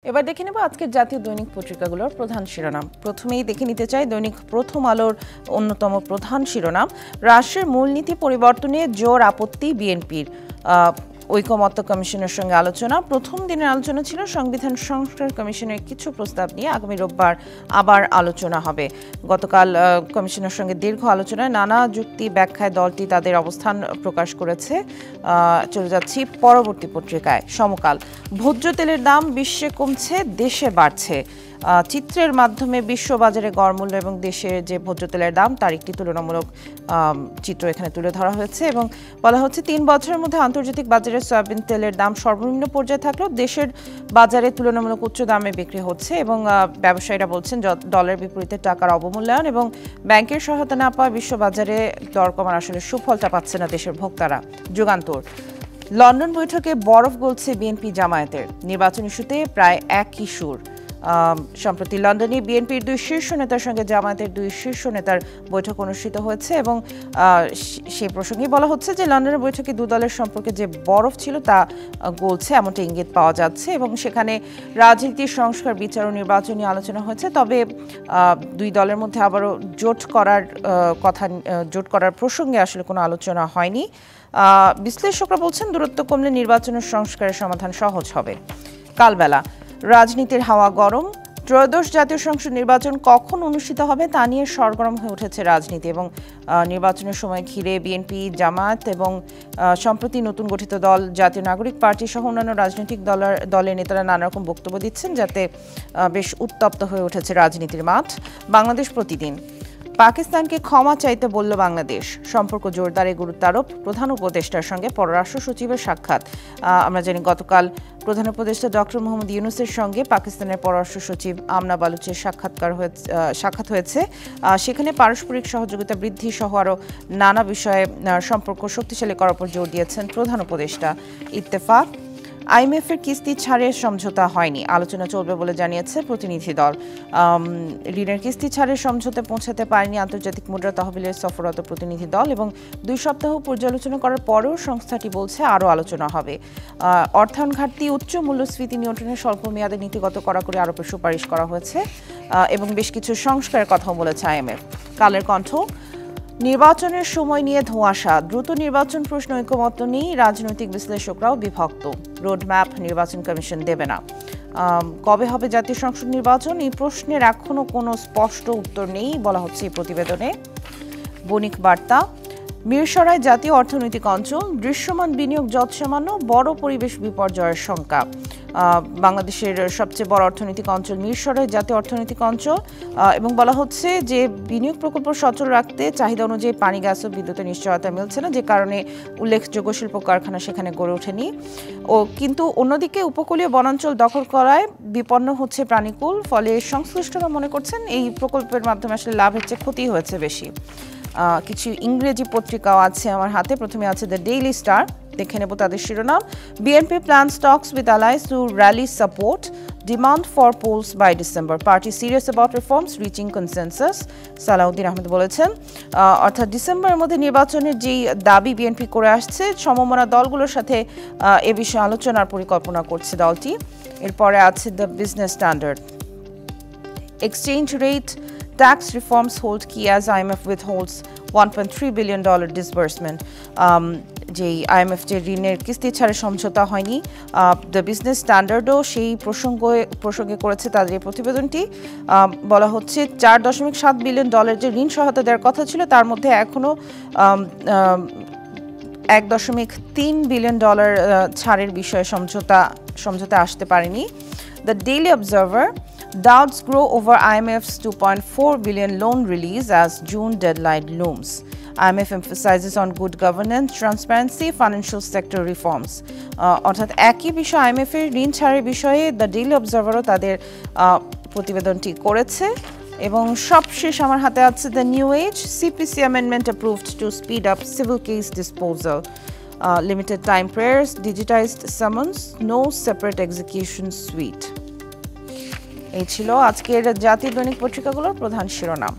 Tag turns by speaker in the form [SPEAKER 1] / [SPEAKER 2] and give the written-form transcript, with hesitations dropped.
[SPEAKER 1] এবার দেখে নেব আজকের জাতীয় দৈনিক পত্রিকাগুলোর প্রধান শিরোনাম। প্রথমেই দেখে নিতে চাই দৈনিক প্রথম আলোর অন্যতম প্রধান শিরোনাম, রাষ্ট্রের মূলনীতি পরিবর্তনে জোর আপত্তি বিএনপির। ঐকমত্য কমিশনের সঙ্গে আলোচনা। প্রথম দিনের আলোচনা ছিল সংবিধান সংস্কার কমিশনের কিছু প্রস্তাব নিয়ে। আগামী রোববার আবার আলোচনা হবে। গতকাল কমিশনের সঙ্গে দীর্ঘ আলোচনায় নানা যুক্তি ব্যাখ্যায় দলটি তাদের অবস্থান প্রকাশ করেছে। চলে যাচ্ছি পরবর্তী পত্রিকায়। সমকাল, ভোজ্য তেলের দাম বিশ্বে কমছে, দেশে বাড়ছে। চিত্রের মাধ্যমে বিশ্ববাজারে গড়মূল্য এবং দেশের যে ভোজ্য তেলের দাম তার একটি তুলনামূলক চিত্র এখানে তুলে ধরা হয়েছে এবং বলা হচ্ছে ৩ বছরের মধ্যে আন্তর্জাতিক বাজারে সয়াবিন তেলের দাম সর্বনিম্ন পর্যায়ে থাকলেও দেশের বাজারে তুলনামূলক উচ্চ দামে বিক্রি হচ্ছে এবং ব্যবসায়ীরা বলছেন ডলারের বিপরীতে টাকার অবমূল্যায়ন এবং ব্যাংকের সহায়তা না পাওয়া বিশ্ববাজারে দর কমার আসলে সুফলটা পাচ্ছে না দেশের ভোক্তারা। যুগান্তর, লন্ডন বৈঠকে বরফ গলছে বিএনপি জামায়াতের। নির্বাচন ইস্যুতে প্রায় একই সুর। সম্প্রতি লন্ডনে বিএনপির 2 শীর্ষ নেতার সঙ্গে জামায়াতের 2 শীর্ষ নেতার বৈঠক অনুষ্ঠিত হয়েছে এবং সেই প্রসঙ্গে বলা হচ্ছে যে লন্ডনের বৈঠকে 2 দলের সম্পর্কে যে বরফ ছিল তা গলছে এমনটা ইঙ্গিত পাওয়া যাচ্ছে এবং সেখানে রাজনীতি সংস্কার বিচার ও নির্বাচনী আলোচনা হয়েছে। তবে 2 দলের মধ্যে আবারও জোট করার প্রসঙ্গে আসলে কোনো আলোচনা হয়নি। বিশ্লেষকরা বলছেন দূরত্ব কমলে নির্বাচনের সংস্কারের সমাধান সহজ হবে। কালবেলা, রাজনীতির হাওয়া গরম। ত্রয়োদশ জাতীয় সংসদ নির্বাচন কখন অনুষ্ঠিত হবে তা নিয়ে সরগরম হয়ে উঠেছে রাজনীতি এবং নির্বাচনের সময় ঘিরে বিএনপি, জামায়াত এবং সম্প্রতি নতুন গঠিত দল জাতীয় নাগরিক পার্টি সহ অন্যান্য রাজনৈতিক দলের নেতারা নানা রকম বক্তব্য দিচ্ছেন, যাতে বেশ উত্তপ্ত হয়ে উঠেছে রাজনীতির মাঠ। বাংলাদেশ প্রতিদিন, পাকিস্তানকে ক্ষমা চাইতে বলল বাংলাদেশ, সম্পর্ক জোরদারে গুরুত্ব আরোপ। প্রধান উপদেষ্টার সঙ্গে পররাষ্ট্র সচিবের সাক্ষাৎ। আমরা জানি গতকাল প্রধান উপদেষ্টা ডক্টর মোহাম্মদ ইউনূসের সঙ্গে পাকিস্তানের পররাষ্ট্র সচিব আমনা বালুচের সাক্ষাৎ হয়েছে। সেখানে পারস্পরিক সহযোগিতা বৃদ্ধি সহ আরও নানা বিষয়ে সম্পর্ক শক্তিশালী করার উপর জোর দিয়েছেন প্রধান উপদেষ্টা। ইত্তেফাক, আইএমএফের কিস্তি ছাড়ের সমঝোতা হয়নি, আলোচনা চলবে বলে জানিয়েছে প্রতিনিধি দল। ঋণের কিস্তি ছাড়ের সমঝোতায় পৌঁছাতে পারেনি আন্তর্জাতিক মুদ্রা তহবিলের সফররত প্রতিনিধি দল এবং 2 সপ্তাহ পর্যালোচনা করার পরেও সংস্থাটি বলছে আরও আলোচনা হবে। অর্থায়ন ঘাটতি, উচ্চ মূল্যস্ফীতি নিয়ন্ত্রণে স্বল্প মেয়াদে নীতিগত কড়াকড়ি আরোপের সুপারিশ করা হয়েছে এবং বেশ কিছু সংস্কারের কথাও বলেছে আইএমএফ। কালের কণ্ঠ, নির্বাচনের সময় নিয়ে ধোঁয়াশা, দ্রুত নির্বাচন প্রশ্ন ঐকমত্য নেই, রাজনৈতিক বিশ্লেষকরাও বিভক্ত। রোডম্যাপ নির্বাচন কমিশন দেবে না। কবে হবে জাতীয় সংসদ নির্বাচন, এই প্রশ্নের এখনও কোনো স্পষ্ট উত্তর নেই বলা হচ্ছে এই প্রতিবেদনে। বণিক বার্তা, মিরসরাই জাতীয় অর্থনৈতিক অঞ্চল, দৃশ্যমান বিনিয়োগ যৎসামান্য, বড় পরিবেশ বিপর্যয়ের শঙ্কা। বাংলাদেশের সবচেয়ে বড় অর্থনৈতিক অঞ্চল মিরসরাই জাতীয় অর্থনৈতিক অঞ্চল এবং বলা হচ্ছে যে বিনিয়োগ প্রকল্প সচল রাখতে চাহিদা অনুযায়ী পানি, গ্যাস ও বিদ্যুতের নিশ্চয়তা মিলছে না, যে কারণে উল্লেখযোগ্য শিল্প কারখানা সেখানে গড়ে ওঠেনি। কিন্তু অন্যদিকে উপকূলীয় বনাঞ্চল দখল করায় বিপন্ন হচ্ছে প্রাণীকুল, ফলে সংশ্লিষ্টরা মনে করছেন এই প্রকল্পের মাধ্যমে আসলে লাভের চেয়ে ক্ষতি হয়েছে বেশি। কিছু ইংরেজি পত্রিকাও আছে আমার হাতে। প্রথমে আছে দ্য ডেইলি স্টার, দেখে নেব তাদের শিরোনাম। BNP plans talks with allies to rally support, demand for polls by December, party serious about reforms reaching consensus. Salahuddin Ahmed বলেছেন অর্থাৎ ডিসেম্বরের মধ্যে নির্বাচনের যেই দাবি বিএনপি করে আসছে, সমমনা দলগুলোর সাথে এ বিষয়ে আলোচনার পরিকল্পনা করছে দলটি। এরপরে আছে the business standard, exchange rate tax reforms hold key as IMF withholds $1.3 billion disbursement. যেই আইএমএফ যে ঋণের কিস্তি ছাড়ে সমঝোতা হয়নি, দ্য বিজনেস স্ট্যান্ডার্ডও সেই প্রসঙ্গে করেছে তাদের এই প্রতিবেদনটি। বলা হচ্ছে $4.7 বিলিয়ন যে ঋণ সহায়তা দেওয়ার কথা ছিল তার মধ্যে এখনও $1.3 বিলিয়ন ছাড়ের বিষয়ে সমঝোতা আসতে পারেনি। The daily observer, doubts grow over IMF's $2.4 billion loan release as June deadline looms. IMF emphasizes on good governance, transparency, financial sector reforms. অর্থাৎ একই বিষয় IMF এর ঋণ ছাড়ের বিষয়ে দ্য ডেইলি অবজার্ভারও তাদের প্রতিবেদনটি করেছে। এবং সবশেষ আমার হাতে আছে the New Age, CPC amendment approved to speed up civil case disposal, limited time prayers, digitized summons, no separate execution suite. এই ছিল আজকের জাতীয় দৈনিক পত্রিকাগুলোর প্রধান শিরোনাম।